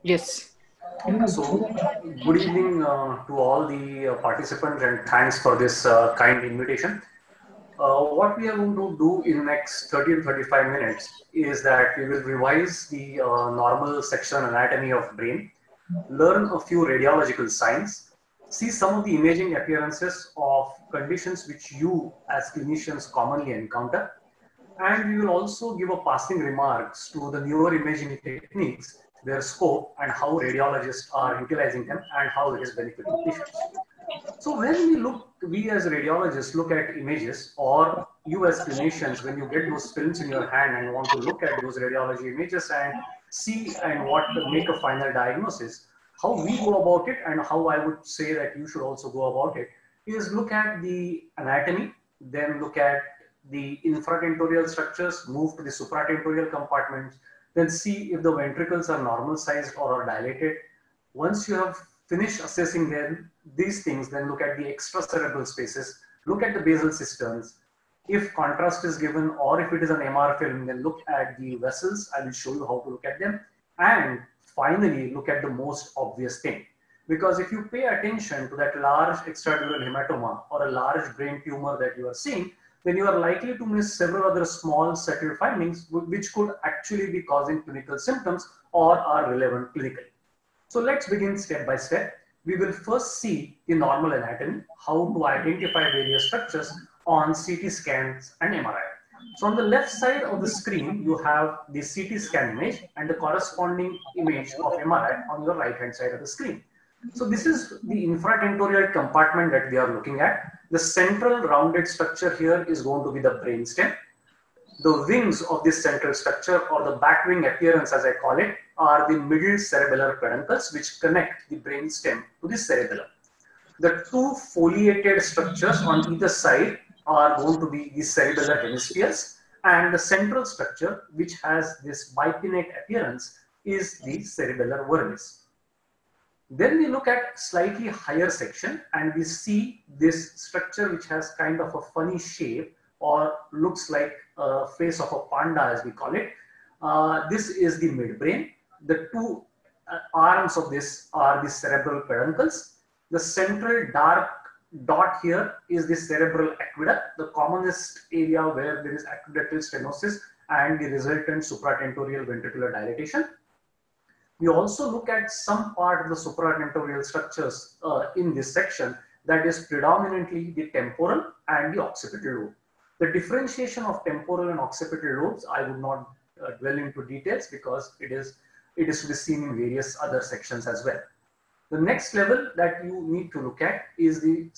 Yes. So, good evening to all the participants, and thanks for this kind invitation. What we are going to do in the next 30 to 35 minutes is that we will revise the normal section anatomy of brain, learn a few radiological signs, see some of the imaging appearances of conditions which you as clinicians commonly encounter, and we will also give a passing remarks to the newer imaging techniques, their scope, and how radiologists are utilizing them and how it is benefiting patients. So when we as radiologists look at images, or you as clinicians, when you get those films in your hand and want to look at those radiology images and see and what to make a final diagnosis, how we go about it and how I would say that you should also go about it is look at the anatomy, then look at the infratentorial structures, move to the supratentorial compartments, then see if the ventricles are normal sized or are dilated. Once you have finished assessing these things, then look at the extracerebral spaces, look at the basal cisterns. If contrast is given or if it is an MR film, then look at the vessels. I will show you how to look at them. And finally, look at the most obvious thing. Because if you pay attention to that large extradural hematoma or a large brain tumor that you are seeing, then you are likely to miss several other small subtle findings which could actually be causing clinical symptoms or are relevant clinically. So let's begin step by step. We will first see the normal anatomy, how to identify various structures on CT scans and MRI. So on the left side of the screen, you have the CT scan image and the corresponding image of MRI on your right hand side of the screen. So this is the infratentorial compartment that we are looking at. The central rounded structure here is going to be the brainstem. The wings of this central structure, or the back wing appearance as I call it, are the middle cerebellar peduncles which connect the brainstem to the cerebellum. The two foliated structures on either side are going to be the cerebellar hemispheres, and the central structure which has this bipinnate appearance is the cerebellar vermis. Then we look at slightly higher section and we see this structure which has kind of a funny shape or looks like a face of a panda as we call it. This is the midbrain. The two arms of this are the cerebral peduncles. The central dark dot here is the cerebral aqueduct, the commonest area where there is aqueductal stenosis and the resultant supratentorial ventricular dilatation. We also look at some part of the supratentorial structures in this section, that is predominantly the temporal and the occipital lobe. The differentiation of temporal and occipital lobes, I would not dwell into details because it is to be seen in various other sections as well. The next level that you need to look at is the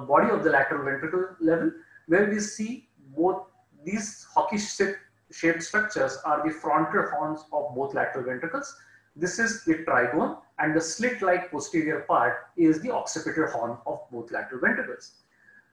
body of the lateral ventricle level, where we see both these hockey shaped structures are the frontal horns of both lateral ventricles. This is the trigone, and the slit-like posterior part is the occipital horn of both lateral ventricles.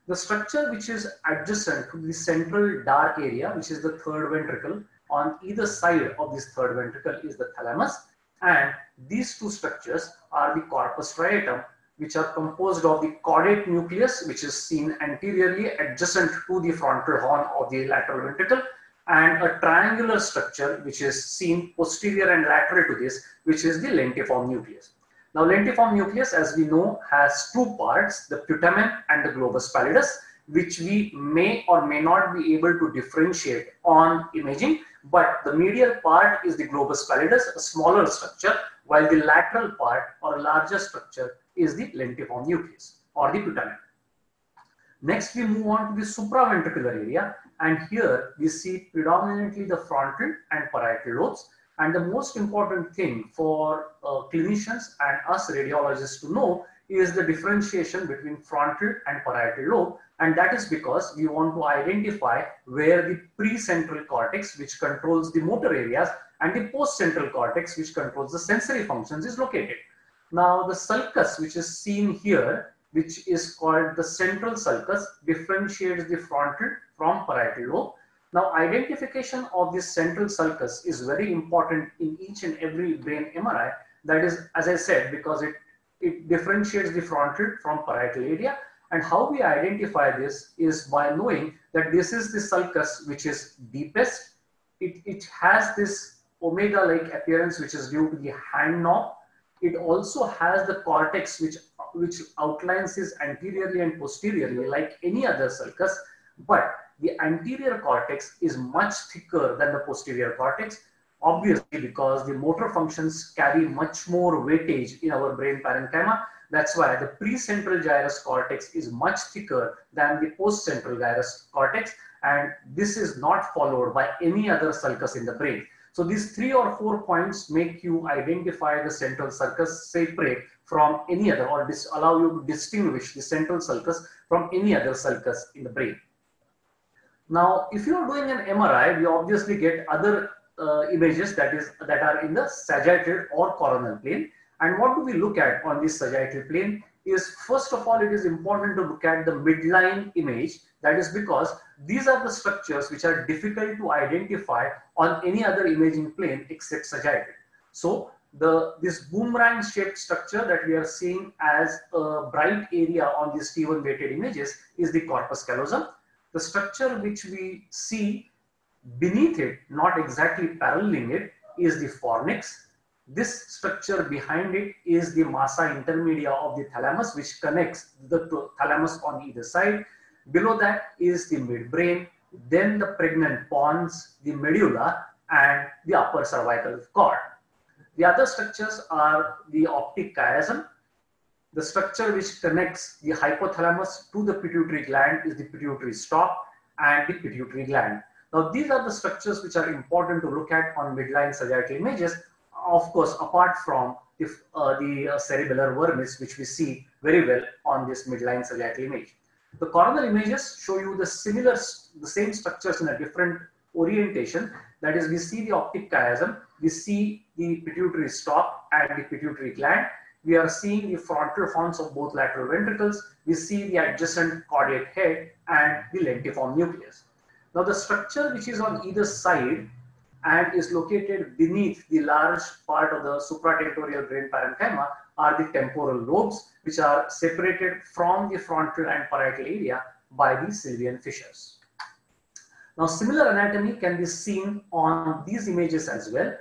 The structure which is adjacent to the central dark area, which is the third ventricle, on either side of this third ventricle is the thalamus, and these two structures are the corpus striatum, which are composed of the caudate nucleus, which is seen anteriorly adjacent to the frontal horn of the lateral ventricle, and a triangular structure which is seen posterior and lateral to this, which is the lentiform nucleus. Now, lentiform nucleus, as we know, has two parts, the putamen and the globus pallidus, which we may or may not be able to differentiate on imaging, but the medial part is the globus pallidus, a smaller structure, while the lateral part or a larger structure is the lentiform nucleus or the putamen. Next, we move on to the supraventricular area, and here we see predominantly the frontal and parietal lobes. And the most important thing for clinicians and us radiologists to know is the differentiation between frontal and parietal lobe, and that is because we want to identify where the precentral cortex, which controls the motor areas, and the postcentral cortex, which controls the sensory functions, is located. Now, the sulcus, which is seen here, which is called the central sulcus, differentiates the frontal from parietal lobe. Now, identification of this central sulcus is very important in each and every brain MRI. That is, as I said, because it differentiates the frontal from parietal area. And how we identify this is by knowing that this is the sulcus which is deepest. It has this omega-like appearance, which is due to the hand knob. It also has the cortex, which outlines is anteriorly and posteriorly like any other sulcus, but the anterior cortex is much thicker than the posterior cortex, obviously because the motor functions carry much more weightage in our brain parenchyma. That's why the precentral gyrus cortex is much thicker than the postcentral gyrus cortex, and this is not followed by any other sulcus in the brain. So these 3 or 4 points make you identify the central sulcus separated from any other, or allow you to distinguish the central sulcus from any other sulcus in the brain. Now, if you are doing an MRI, we obviously get other images that are in the sagittal or coronal plane. And what do we look at on this sagittal plane is, first of all, it is important to look at the midline image. That is because these are the structures which are difficult to identify on any other imaging plane except sagittal. So this boomerang shaped structure that we are seeing as a bright area on these T1 weighted images is the corpus callosum. The structure which we see beneath it, not exactly paralleling it, is the fornix. This structure behind it is the massa intermedia of the thalamus, which connects the thalamus on either side. Below that is the midbrain, then the pregnant pons, the medulla, and the upper cervical cord. The other structures are the optic chiasm. The structure which connects the hypothalamus to the pituitary gland is the pituitary stalk and the pituitary gland. Now, these are the structures which are important to look at on midline sagittal images, of course, apart from the cerebellar vermis, which we see very well on this midline sagittal image. The coronal images show you the same structures in a different orientation. That is, we see the optic chiasm, we see the pituitary stalk and the pituitary gland. We are seeing the frontal horns of both lateral ventricles. We see the adjacent caudate head and the lentiform nucleus. Now, the structure which is on either side and is located beneath the large part of the supratentorial brain parenchyma are the temporal lobes, which are separated from the frontal and parietal area by the Sylvian fissures. Now, similar anatomy can be seen on these images as well,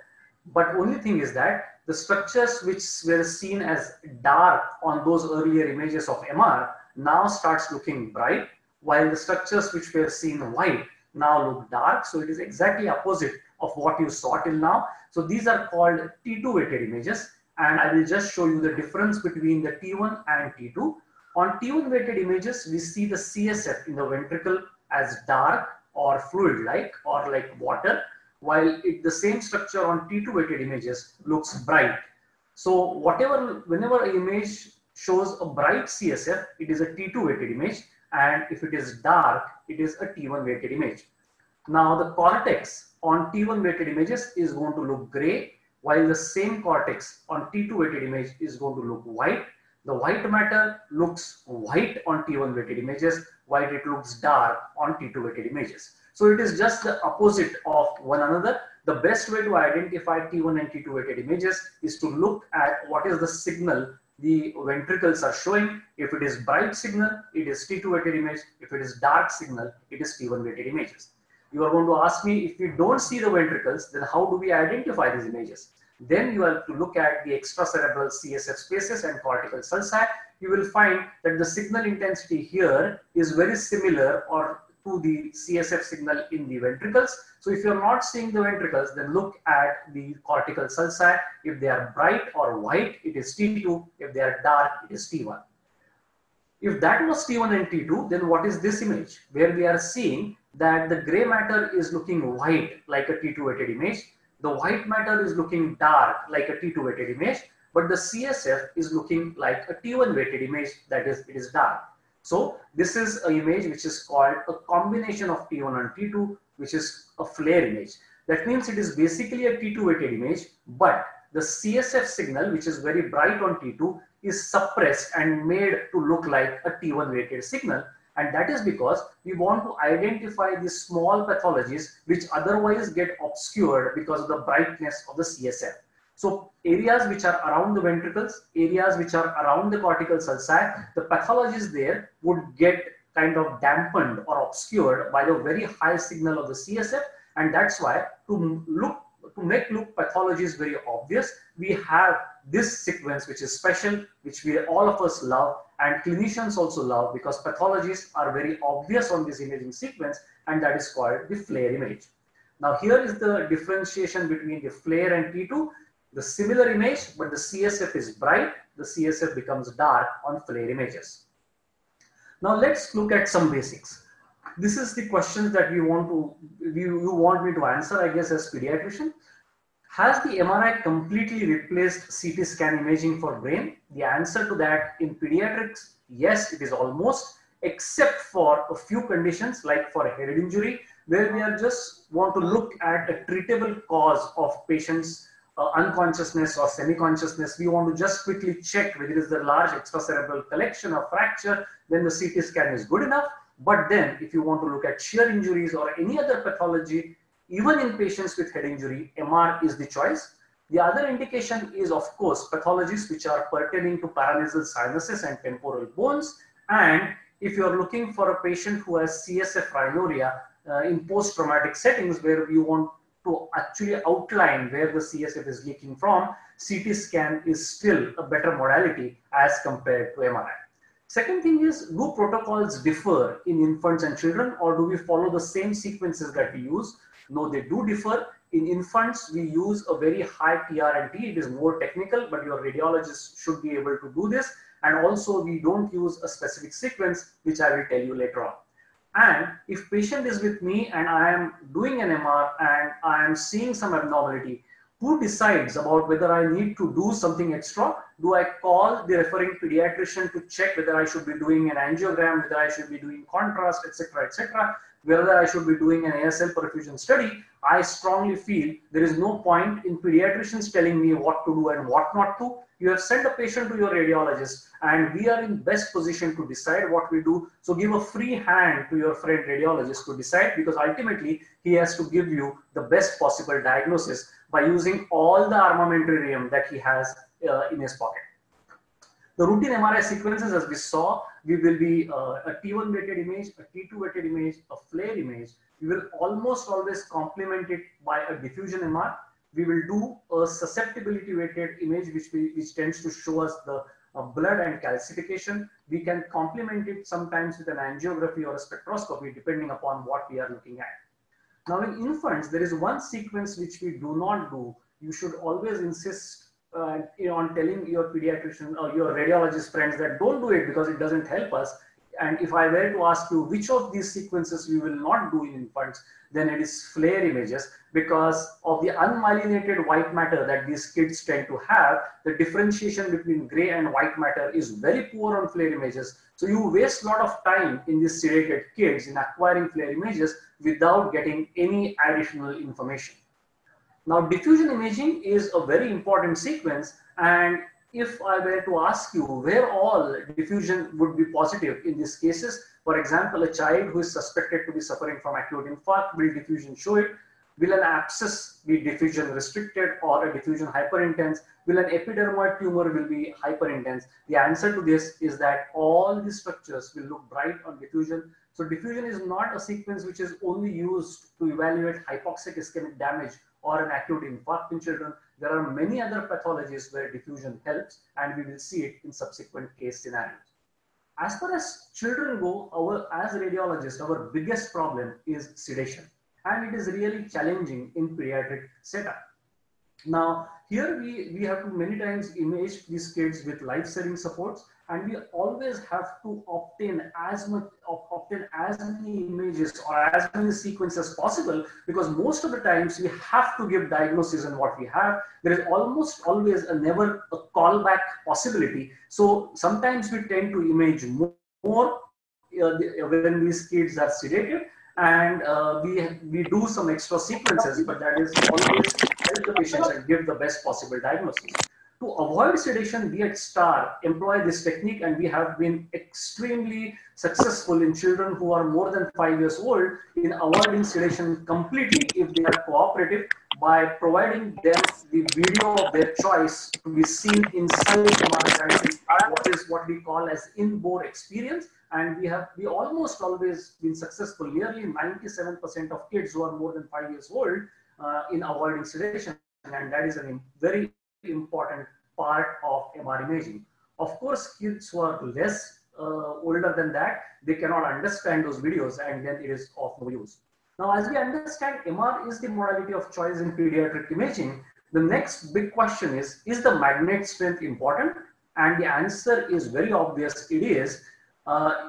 but only thing is that the structures which were seen as dark on those earlier images of MR now starts looking bright, while the structures which were seen white now look dark. So it is exactly opposite of what you saw till now. So these are called T2 weighted images, and I will just show you the difference between the T1 and T2. On T1 weighted images, we see the CSF in the ventricle as dark or fluid-like or like water, while the same structure on T2 weighted images looks bright. So whenever an image shows a bright CSF, it is a T2 weighted image, and if it is dark, it is a T1 weighted image. Now, the cortex on T1 weighted images is going to look gray, while the same cortex on T2 weighted image is going to look white. The white matter looks white on T1 weighted images, while it looks dark on T2 weighted images. So it is just the opposite of one another. The best way to identify T1 and T2 weighted images is to look at what is the signal the ventricles are showing. If it is bright signal, it is T2 weighted image. If it is dark signal, it is T1 weighted images. You are going to ask me, if we don't see the ventricles, then how do we identify these images? Then you have to look at the extracerebral CSF spaces and cortical sulci. You will find that the signal intensity here is very similar or to the CSF signal in the ventricles. So if you're not seeing the ventricles, then look at the cortical sulci. If they are bright or white, it is T2. If they are dark, it is T1. If that was T1 and T2, then what is this image? Where we are seeing that the gray matter is looking white like a T2 weighted image. The white matter is looking dark like a T2 weighted image, but the CSF is looking like a T1 weighted image, that is, it is dark. So this is an image which is called a combination of T1 and T2, which is a flare image. That means it is basically a T2 weighted image, but the CSF signal, which is very bright on T2, is suppressed and made to look like a T1 weighted signal. And that is because we want to identify the small pathologies which otherwise get obscured because of the brightness of the CSF. So areas which are around the ventricles, areas which are around the cortical sulci, the pathologies there would get kind of dampened or obscured by the very high signal of the CSF. And that's why to to make look pathology is very obvious, we have this sequence which is special, which we all of us love and clinicians also love because pathologies are very obvious on this imaging sequence, and that is called the FLAIR image. Now here is the differentiation between the FLAIR and T2. The similar image, but the CSF is bright, the CSF becomes dark on FLAIR images. Now let's look at some basics. This is the questions that you want me to answer, I guess, as pediatrician. Has the MRI completely replaced CT scan imaging for brain? The answer to that in pediatrics, yes, it is almost, except for a few conditions like for a head injury, where we are just want to look at a treatable cause of patient's unconsciousness or semi-consciousness. We want to just quickly check whether it is the large extracerebral collection or fracture, then the CT scan is good enough. But then if you want to look at shear injuries or any other pathology, even in patients with head injury, MR is the choice. The other indication is, of course, pathologies which are pertaining to paranasal sinuses and temporal bones. And if you're looking for a patient who has CSF rhinorrhea in post-traumatic settings where you want to actually outline where the CSF is leaking from, CT scan is still a better modality as compared to MRI. Second thing is, do protocols differ in infants and children, or do we follow the same sequences that we use? No, they do differ. In infants, we use a very high TR&T. It is more technical, but your radiologist should be able to do this. And also, we don't use a specific sequence, which I will tell you later on. And if patient is with me and I am doing an MR and I am seeing some abnormality, who decides about whether I need to do something extra? Do I call the referring pediatrician to check whether I should be doing an angiogram, whether I should be doing contrast, etc., whether I should be doing an ASL perfusion study? I strongly feel there is no point in pediatricians telling me what to do and what not to. You have sent a patient to your radiologist and we are in best position to decide what we do. So give a free hand to your friend radiologist to decide, because ultimately he has to give you the best possible diagnosis by using all the armamentarium that he has in his pocket. The routine MRI sequences, as we saw, we will be a T1 weighted image, a T2 weighted image, a FLAIR image. We will almost always complement it by a diffusion MR. We will do a susceptibility weighted image, which tends to show us the blood and calcification. We can complement it sometimes with an angiography or a spectroscopy, depending upon what we are looking at. Now in infants, there is one sequence which we do not do. You should always insist on telling your pediatrician or your radiologist friends that don't do it because it doesn't help us. And if I were to ask you which of these sequences we will not do in infants, then it is FLAIR images, because of the unmyelinated white matter that these kids tend to have. The differentiation between gray and white matter is very poor on FLAIR images. So you waste a lot of time in these sedated kids in acquiring FLAIR images without getting any additional information. Now, diffusion imaging is a very important sequence, and if I were to ask you where all diffusion would be positive in these cases, for example, a child who is suspected to be suffering from acute infarct, will diffusion show it? Will an abscess be diffusion restricted or a diffusion hyperintense? Will an epidermoid tumor will be hyperintense? The answer to this is that all the structures will look bright on diffusion. So diffusion is not a sequence which is only used to evaluate hypoxic ischemic damage or an acute infarct in children. There are many other pathologies where diffusion helps, and we will see it in subsequent case scenarios. As far as children go, as radiologists, our biggest problem is sedation, and it is really challenging in pediatric setup. Now, here we have to many times image these kids with life-saving supports, and we always have to obtain as many images or as many sequences as possible, because most of the times we have to give diagnosis on what we have. There is almost always never a callback possibility. So sometimes we tend to image more when these kids are sedated, and we do some extra sequences, but that is always help the patients and give the best possible diagnosis. To avoid sedation, we at STAR employ this technique, and we have been extremely successful in children who are more than 5 years old in avoiding sedation completely if they are cooperative, by providing them the video of their choice to be seen inside the what we call as in-bore experience. And we almost always been successful. Nearly 97% of kids who are more than 5 years old in avoiding sedation, and that is a very important part of MR imaging. Of course, kids who are less older than that, they cannot understand those videos, and then it is of no use. Now, as we understand, MR is the modality of choice in pediatric imaging. The next big question is the magnet strength important? And the answer is very obvious, it is.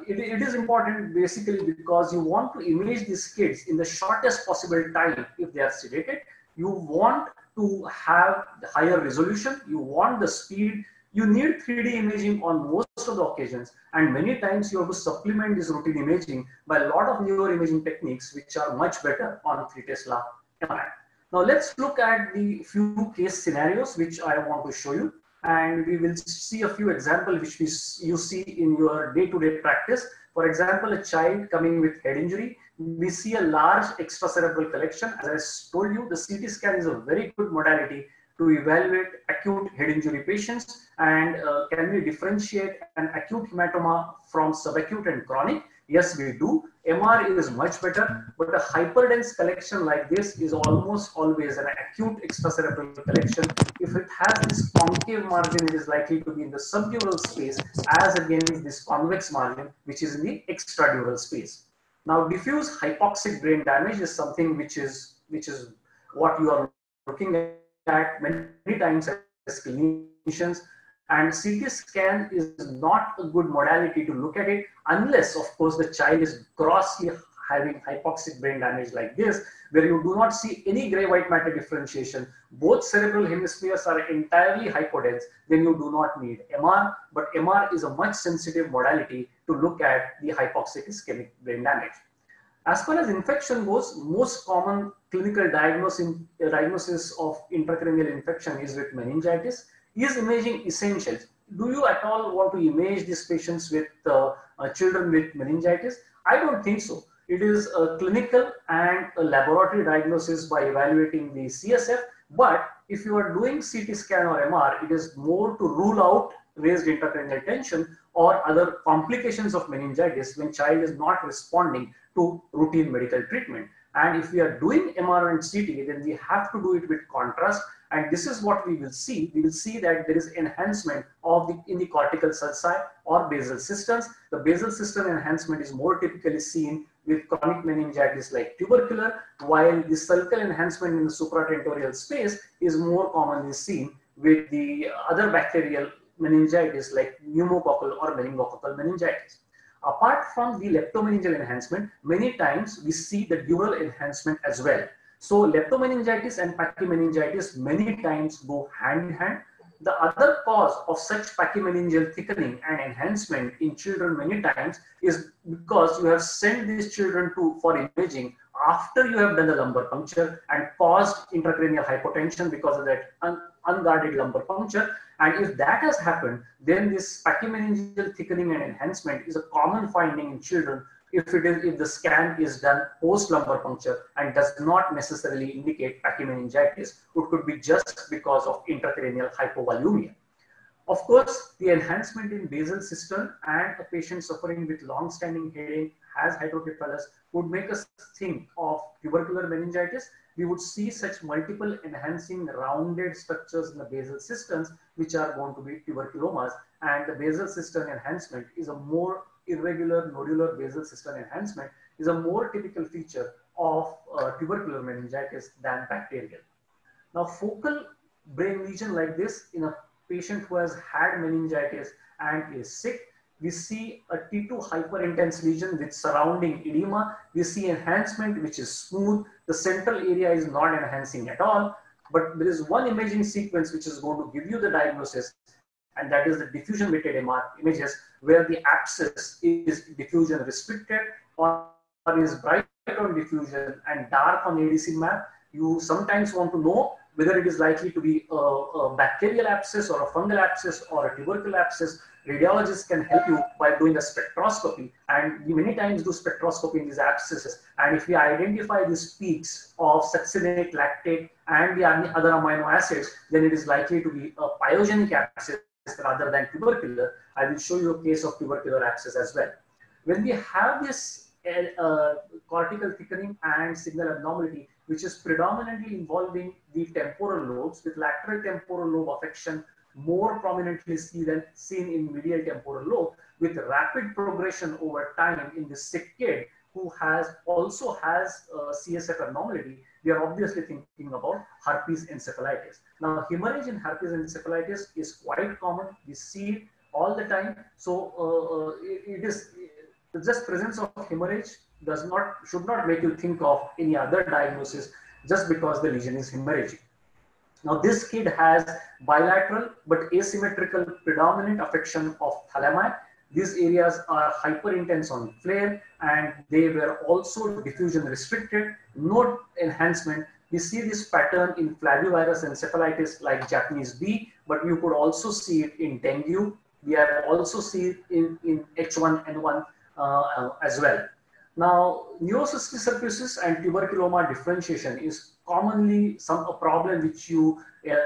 It is important basically because you want to image these kids in the shortest possible time if they are sedated. You want to have the higher resolution, you want the speed, you need 3D imaging on most of the occasions, and many times you have to supplement this routine imaging by a lot of newer imaging techniques which are much better on 3 Tesla MRI. Now let's look at the few case scenarios which I want to show you, and we will see a few examples which you see in your day-to-day practice. For example, a child coming with head injury, we see a large extracerebral collection. As I told you, the CT scan is a very good modality to evaluate acute head injury patients, and can we differentiate an acute hematoma from subacute and chronic? Yes, we do. MR is much better, but a hyperdense collection like this is almost always an acute extracerebral collection. If it has this concave margin, it is likely to be in the subdural space as against this convex margin, which is in the extradural space. Now, diffuse hypoxic brain damage is something which is what you are looking at many times as clinicians, and CT scan is not a good modality to look at it unless, of course, the child is grossly having hypoxic brain damage like this, where you do not see any gray white matter differentiation. Both cerebral hemispheres are entirely hypodense, then you do not need MR, but MR is a much sensitive modality to look at the hypoxic ischemic brain damage. As far as infection goes, most common clinical diagnosis of intracranial infection is with meningitis. Is imaging essential? Do you at all want to image these patients with children with meningitis? I don't think so. It is a clinical and a laboratory diagnosis by evaluating the CSF. But if you are doing CT scan or MR, it is more to rule out raised intracranial tension or other complications of meningitis when child is not responding to routine medical treatment. And if we are doing MR and CT, then we have to do it with contrast. And this is what we will see. We will see that there is enhancement of in the cortical sulci or basal cisterns. The basal cistern enhancement is more typically seen with chronic meningitis like tubercular, while the sulcal enhancement in the supratentorial space is more commonly seen with the other bacterial meningitis like pneumococcal or meningococcal meningitis. Apart from the leptomeningeal enhancement, many times we see the dural enhancement as well. So leptomeningitis and pachymeningitis many times go hand in hand. The other cause of such pachymeningeal thickening and enhancement in children many times is because you have sent these children for imaging after you have done the lumbar puncture and caused intracranial hypotension because of that unguarded lumbar puncture. And if that has happened, then this pachymeningeal thickening and enhancement is a common finding in children if the scan is done post lumbar puncture and does not necessarily indicate pachymeningitis. It could be just because of intracranial hypovolemia. Of course, the enhancement in basal cistern and a patient suffering with long-standing headache has hydrocephalus would make us think of tubercular meningitis. We would see such multiple enhancing rounded structures in the basal cisterns, which are going to be tuberculomas, and the basal cistern enhancement is a more irregular nodular basal cistern enhancement is a more typical feature of tubercular meningitis than bacterial. Now, focal brain lesion like this in a patient who has had meningitis and is sick, we see a T2 hyperintense lesion with surrounding edema. We see enhancement which is smooth. The central area is not enhancing at all, but there is one imaging sequence which is going to give you the diagnosis, and that is the diffusion weighted MR images, where the axis is diffusion restricted or is bright on diffusion and dark on ADC map. You sometimes want to know whether it is likely to be a bacterial abscess or a fungal abscess or a tubercle abscess. Radiologists can help you by doing a spectroscopy, and we many times do spectroscopy in these abscesses. And if we identify these peaks of succinate, lactate, and the other amino acids, then it is likely to be a pyogenic abscess rather than tubercular. I will show you a case of tubercular abscess as well. When we have this cortical thickening and signal abnormality, which is predominantly involving the temporal lobes, with lateral temporal lobe affection more prominently seen in medial temporal lobe, with rapid progression over time in this sick kid who also has CSF abnormality. We are obviously thinking about herpes encephalitis. Now, hemorrhage in herpes encephalitis is quite common. We see it all the time. So it is just presence of hemorrhage should not make you think of any other diagnosis just because the lesion is hemorrhagic. Now, this kid has bilateral but asymmetrical predominant affection of thalami. These areas are hyperintense on flare, and they were also diffusion restricted, no enhancement. We see this pattern in flavivirus encephalitis like Japanese bee, but you could also see it in dengue. We have also seen it in H1N1 as well. Now, neurocysticercosis and tuberculoma differentiation is commonly a problem which you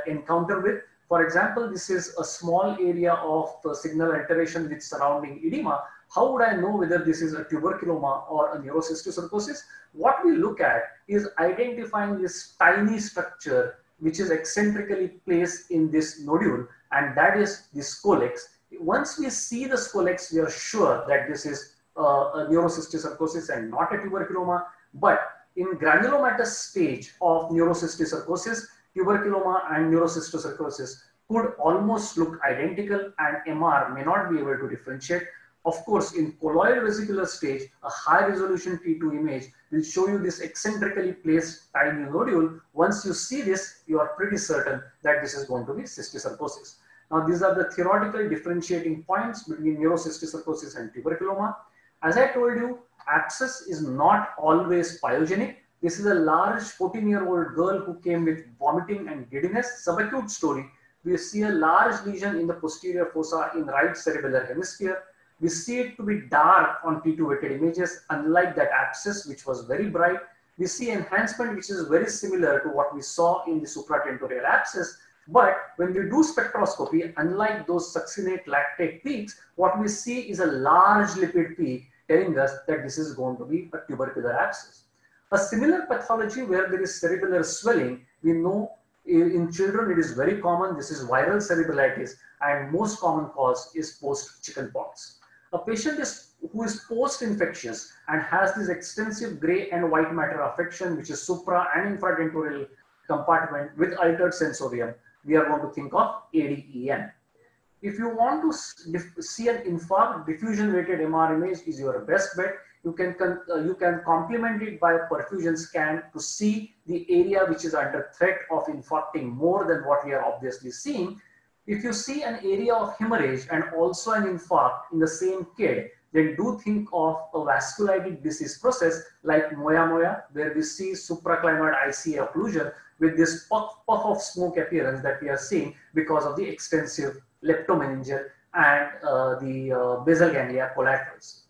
encounter with. For example, this is a small area of signal alteration with surrounding edema. How would I know whether this is a tuberculoma or a neurocysticercosis? What we look at is identifying this tiny structure which is eccentrically placed in this nodule, and that is the scolex. Once we see the scolex, we are sure that this is a neurocysticercosis and not a tuberculoma. But in granulomatous stage of neurocysticercosis, tuberculoma and neurocysticercosis could almost look identical, and MR may not be able to differentiate. Of course, in colloid vesicular stage, a high resolution T2 image will show you this eccentrically placed tiny nodule. Once you see this, you are pretty certain that this is going to be cysticercosis. Now, these are the theoretical differentiating points between neurocysticercosis and tuberculoma. As I told you, abscess is not always pyogenic. This is a large 14-year-old girl who came with vomiting and giddiness, subacute story. We see a large lesion in the posterior fossa in right cerebellar hemisphere. We see it to be dark on T2 weighted images, unlike that abscess, which was very bright. We see enhancement, which is very similar to what we saw in the supratentorial abscess. But when we do spectroscopy, unlike those succinate lactate peaks, what we see is a large lipid peak telling us that this is going to be a tubercular abscess. A similar pathology where there is cerebellar swelling, we know in children it is very common. This is viral cerebellitis, and most common cause is post-chickenpox. A patient who is post-infectious and has this extensive gray and white matter affection, which is supra and infratentorial compartment with altered sensorium, we are going to think of ADEM. If you want to see an infarct, diffusion weighted MR image is your best bet. You can complement it by a perfusion scan to see the area which is under threat of infarcting more than what we are obviously seeing. If you see an area of hemorrhage and also an infarct in the same kid, then do think of a vasculitic disease process like moya, where we see supraclinoid ICA occlusion with this puff of smoke appearance that we are seeing because of the extensive leptomeningeal and the basal ganglia collaterals.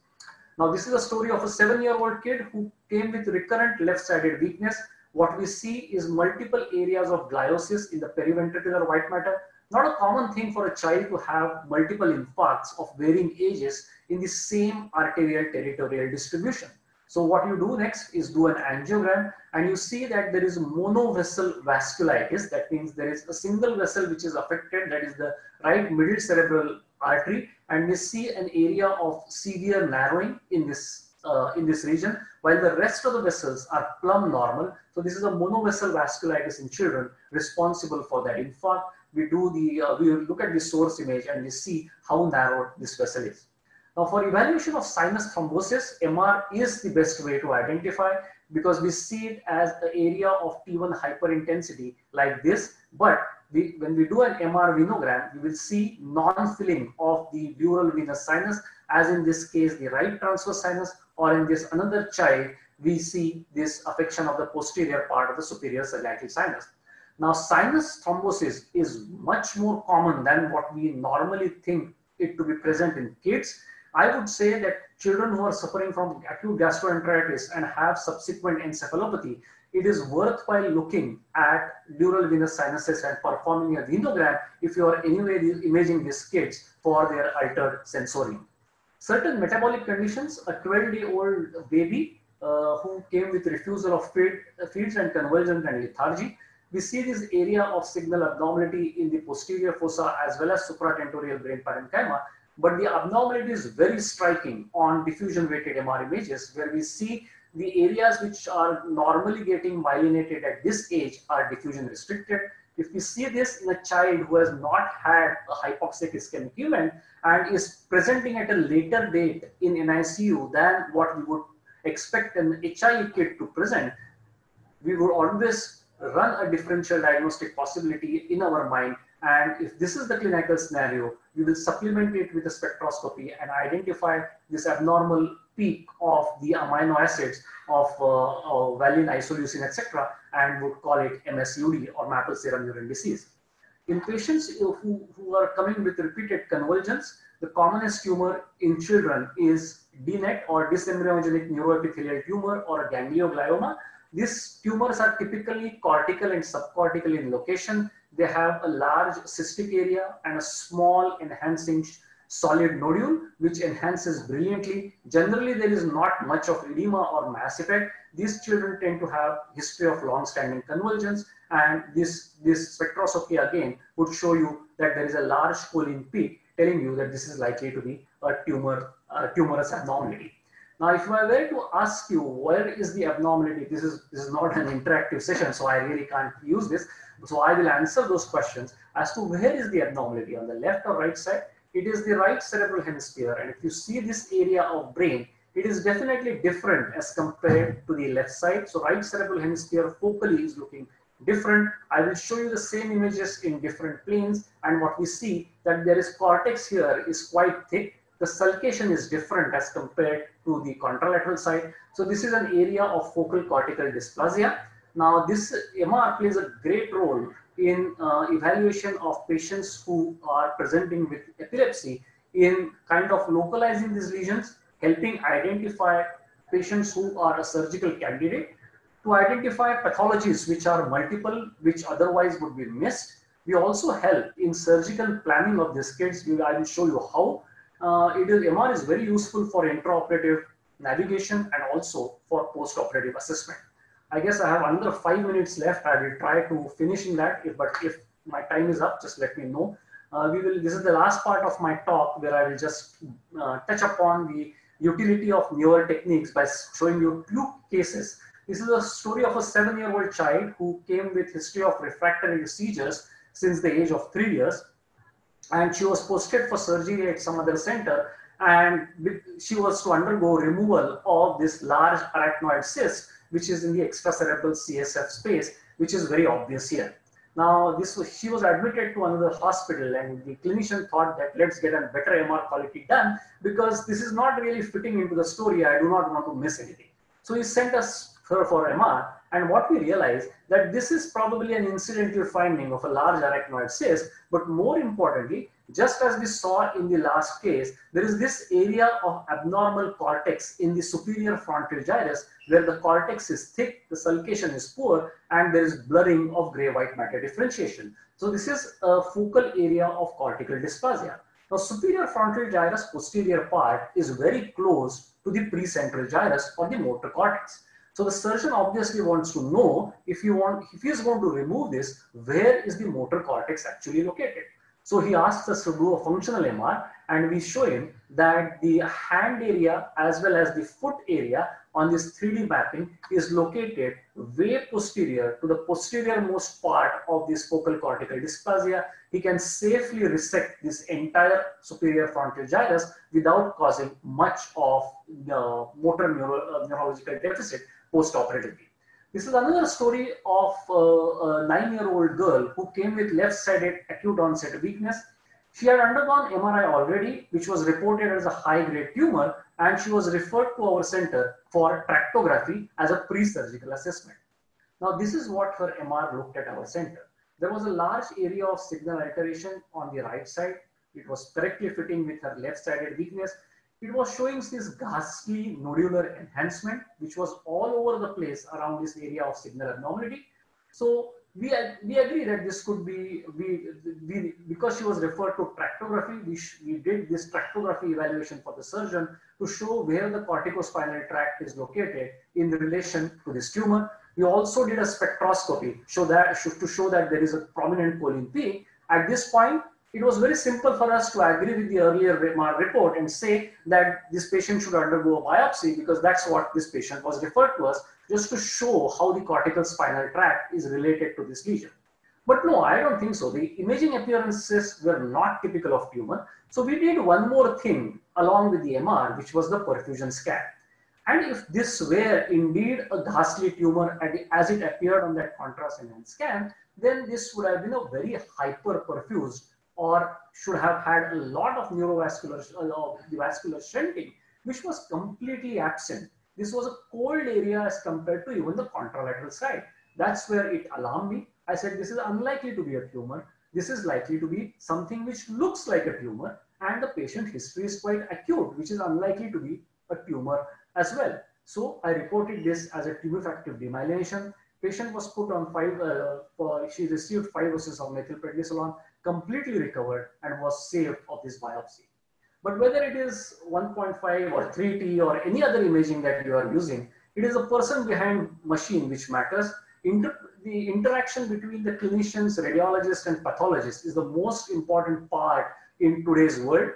Now, this is a story of a 7-year-old kid who came with recurrent left-sided weakness. What we see is multiple areas of gliosis in the periventricular white matter. Not a common thing for a child to have multiple infarcts of varying ages in the same arterial territorial distribution. So what you do next is do an angiogram, and you see that there is monovessel vasculitis. That means there is a single vessel which is affected, that is the right middle cerebral artery, and we see an area of severe narrowing in this region, while the rest of the vessels are plumb normal. So this is a monovessel vasculitis in children responsible for that infarct. We look at the source image and we see how narrowed this vessel is. Now, for evaluation of sinus thrombosis, MR is the best way to identify, because we see it as the area of T1 hyperintensity like this. But when we do an MR venogram, we will see non-filling of the dural venous sinus, as in this case, the right transverse sinus, or in this another child, we see this affection of the posterior part of the superior sagittal sinus. Now, sinus thrombosis is much more common than what we normally think it to be present in kids. I would say that children who are suffering from acute gastroenteritis and have subsequent encephalopathy, it is worthwhile looking at dural venous sinuses and performing a venogram if you are anyway imaging these kids for their altered sensorium. Certain metabolic conditions, a 12-day-old baby who came with refusal of feeds and convulsions and lethargy. We see this area of signal abnormality in the posterior fossa as well as supratentorial brain parenchyma, but the abnormality is very striking on diffusion weighted MR images, where we see the areas which are normally getting myelinated at this age are diffusion restricted. If we see this in a child who has not had a hypoxic ischemic event and is presenting at a later date in NICU than what we would expect an HIE kid to present, we would always run a differential diagnostic possibility in our mind. And if this is the clinical scenario, we will supplement it with a spectroscopy and identify this abnormal peak of the amino acids of valine, isoleucine, etc., and would call it MSUD or maple serum urine disease. In patients who are coming with repeated convulsions, the commonest tumor in children is DNET or dysembryogenic neuroepithelial tumor or ganglioglioma. These tumors are typically cortical and subcortical in location. They have a large cystic area and a small enhancing solid nodule, which enhances brilliantly. Generally, there is not much of edema or mass effect. These children tend to have history of long-standing convulsions, and this spectroscopy again would show you that there is a large choline peak, telling you that this is likely to be a tumorous abnormality. Now, if I were to ask you where is the abnormality, this is not an interactive session, so I really can't use this. So I will answer those questions as to where is the abnormality, on the left or right side. It is the right cerebral hemisphere, and if you see this area of brain, it is definitely different as compared to the left side. So right cerebral hemisphere focally is looking different. I will show you the same images in different planes, and what we see that there is cortex here is quite thick. The sulcation is different as compared to the contralateral side. So this is an area of focal cortical dysplasia. Now this MR plays a great role in evaluation of patients who are presenting with epilepsy in kind of localizing these lesions, helping identify patients who are a surgical candidate, to identify pathologies which are multiple, which otherwise would be missed. We also help in surgical planning of these kids. I will show you how. MR is very useful for intraoperative navigation and also for post-operative assessment. I guess I have under 5 minutes left. I will try to finish in that, but if my time is up, just let me know. This is the last part of my talk where I will just touch upon the utility of newer techniques by showing you 2 cases. This is a story of a 7-year-old child who came with history of refractory seizures since the age of 3 years. And she was posted for surgery at some other center, and she was to undergo removal of this large arachnoid cyst, which is in the extracerebral CSF space, which is very obvious here. Now, she was admitted to another hospital, and the clinician thought that let's get a better MR quality done, because this is not really fitting into the story. I do not want to miss anything. So he sent us her for MR, and what we realized that this is probably an incidental finding of a large arachnoid cyst, but more importantly, just as we saw in the last case, there is this area of abnormal cortex in the superior frontal gyrus where the cortex is thick, the sulcation is poor, and there is blurring of gray-white matter differentiation. So this is a focal area of cortical dysplasia. Now, superior frontal gyrus posterior part is very close to the precentral gyrus or the motor cortex. So the surgeon obviously wants to know if he is going to remove this, where is the motor cortex actually located? So he asks us to do a functional MR, and we show him that the hand area as well as the foot area on this 3D mapping is located way posterior to the posterior most part of this focal cortical dysplasia. He can safely resect this entire superior frontal gyrus without causing much of the motor neurological deficit post-operatively. This is another story of a 9-year-old girl who came with left-sided acute onset weakness. She had undergone MRI already, which was reported as a high-grade tumor, and she was referred to our center for tractography as a pre-surgical assessment. Now, this is what her MR looked at our center. There was a large area of signal alteration on the right side. It was correctly fitting with her left-sided weakness. It was showing this ghastly nodular enhancement, which was all over the place around this area of signal abnormality. So we agree that this could be, because she was referred to tractography, we did this tractography evaluation for the surgeon to show where the corticospinal tract is located in relation to this tumor. We also did a spectroscopy to show that there is a prominent choline peak. At this point, it was very simple for us to agree with the earlier report and say that this patient should undergo a biopsy, because that's what this patient was referred to us, just to show how the cortical spinal tract is related to this lesion. But no, I don't think so. The imaging appearances were not typical of tumor. So we did one more thing along with the MR, which was the perfusion scan. And if this were indeed a ghastly tumor as it appeared on that contrast enhanced scan, then this would have been a very hyper-perfused, or should have had a lot of neurovascular vascular shunting, which was completely absent. This was a cold area as compared to even the contralateral side. That's where it alarmed me. I said, this is unlikely to be a tumor. This is likely to be something which looks like a tumor, and the patient history is quite acute, which is unlikely to be a tumor as well. So I reported this as a tumefactive demyelination. Patient was put on she received 5 doses of methylprednisolone, completely recovered, and was saved of this biopsy. But whether it is 1.5 or 3T or any other imaging that you are using, it is a person behind machine which matters. The interaction between the clinicians, radiologists, and pathologists is the most important part in today's world.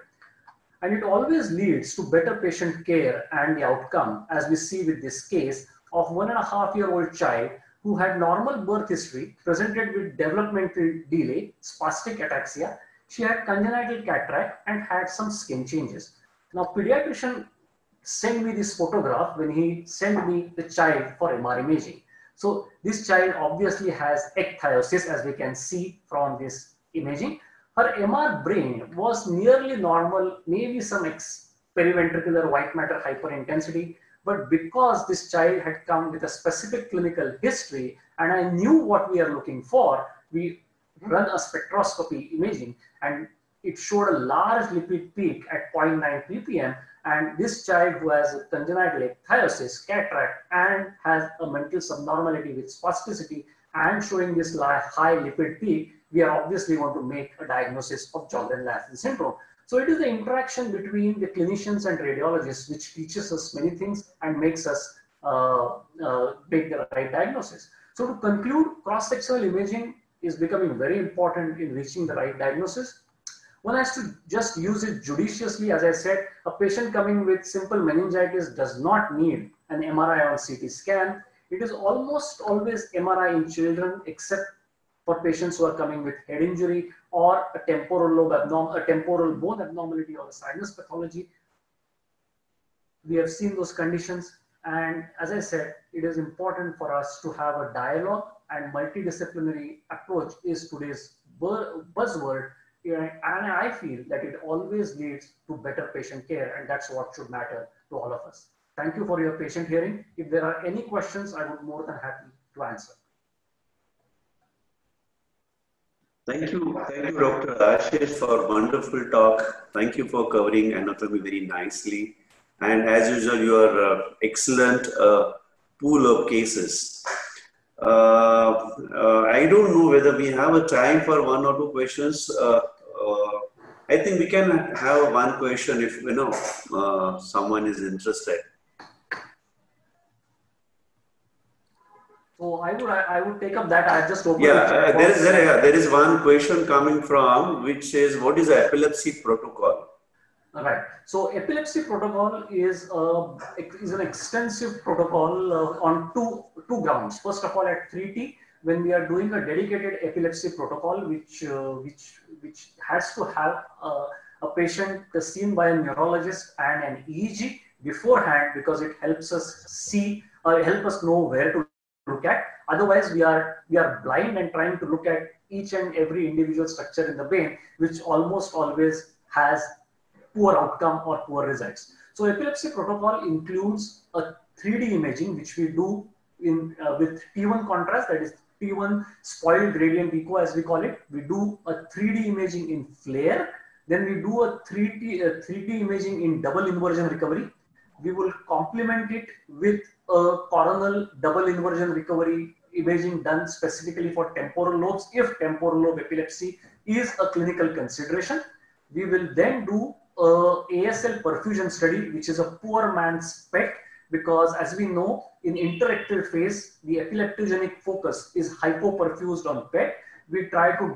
And it always leads to better patient care and the outcome, as we see with this case of 1.5-year-old child who had normal birth history, presented with developmental delay, spastic ataxia. She had congenital cataract and had some skin changes. Now, pediatrician sent me this photograph when he sent me the child for MR imaging. So this child obviously has ecthyosis, as we can see from this imaging. Her MR brain was nearly normal, maybe some periventricular white matter hyperintensity. But because this child had come with a specific clinical history, and I knew what we are looking for, we run a spectroscopy imaging, and it showed a large lipid peak at 0.9 ppm. And this child who has a congenital ecthyosis, cataract, and has a mental subnormality with spasticity and showing this high lipid peak, we are obviously going to make a diagnosis of Sjogren-Larsson syndrome. So it is the interaction between the clinicians and radiologists which teaches us many things and makes us make the right diagnosis. So to conclude, cross-sectional imaging is becoming very important in reaching the right diagnosis. One has to just use it judiciously. As I said, a patient coming with simple meningitis does not need an MRI or CT scan. It is almost always MRI in children, except for patients who are coming with head injury or a temporal bone abnormality or a sinus pathology. We have seen those conditions. And as I said, it is important for us to have a dialogue, and multidisciplinary approach is today's buzzword. And I feel that it always leads to better patient care, and that's what should matter to all of us. Thank you for your patient hearing. If there are any questions, I would be more than happy to answer. Thank you, Dr. Ashish, for wonderful talk. Thank you for covering anatomy very nicely. And as usual, you are excellent pool of cases. I don't know whether we have a time for 1 or 2 questions. I think we can have 1 question if someone is interested. So I would take up that. I just opened. Yeah, there is 1 question coming from which is, what is the epilepsy protocol? All right. So epilepsy protocol is an extensive protocol on two grounds. First of all, at 3T, when we are doing a dedicated epilepsy protocol, which has to have a patient seen by a neurologist and an EEG beforehand, because it helps us see or help us know where to look at. Otherwise, we are blind and trying to look at each and every individual structure in the brain, which almost always has poor outcome or poor results. So epilepsy protocol includes a 3D imaging, which we do in with T1 contrast, that is T1 spoiled gradient echo, as we call it. We do a 3D imaging in FLAIR. Then we do a 3D imaging in double inversion recovery. We will complement it with a coronal double inversion recovery imaging done specifically for temporal lobes. If temporal lobe epilepsy is a clinical consideration, we will then do a ASL perfusion study, which is a poor man's PET, because as we know, in interictal phase, the epileptogenic focus is hypoperfused on PET. We try to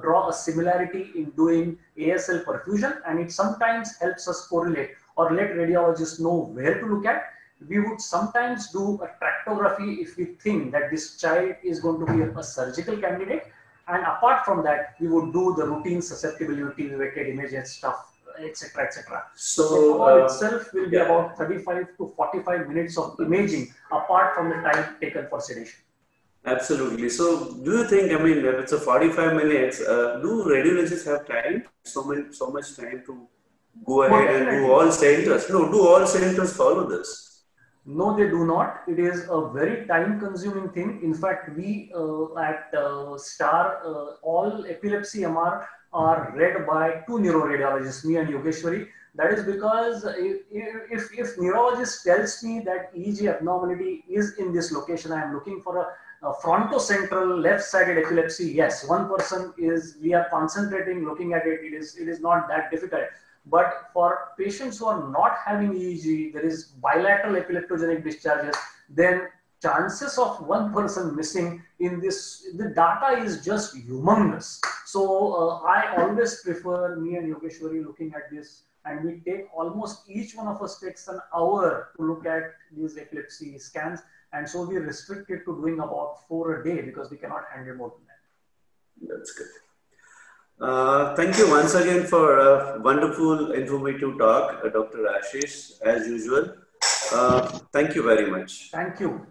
draw a similarity in doing ASL perfusion, and it sometimes helps us correlate or let radiologists know where to look at. We would sometimes do a tractography if we think that this child is going to be a surgical candidate. And apart from that, we would do the routine susceptibility, weighted imaging stuff, etc., etc. So all itself will be about 35 to 45 minutes of imaging, apart from the time taken for sedation. Absolutely. So, do you think, I mean, if it's a 45 minutes, do radiologists have time, so much time to go ahead and do all centers? No, do all centers follow this? No, they do not. It is a very time-consuming thing. In fact, we at STAR, all epilepsy MR are read by two neuroradiologists, me and Yogeshwari. That is because if neurologist tells me that EEG abnormality is in this location, I am looking for a frontocentral left-sided epilepsy. Yes, one person is, we are concentrating, looking at it. It is not that difficult. But for patients who are not having EEG, there is bilateral epileptogenic discharges, then chances of one person missing in this, the data is just humongous. So I always prefer, me and Yogeshwari, looking at this, and we take almost, each one of us takes an hour to look at these epilepsy scans. And so we restrict it to doing about 4 a day because we cannot handle more than that. That's good. Thank you once again for a wonderful, informative talk, Dr. Ashish, as usual. Thank you very much. Thank you.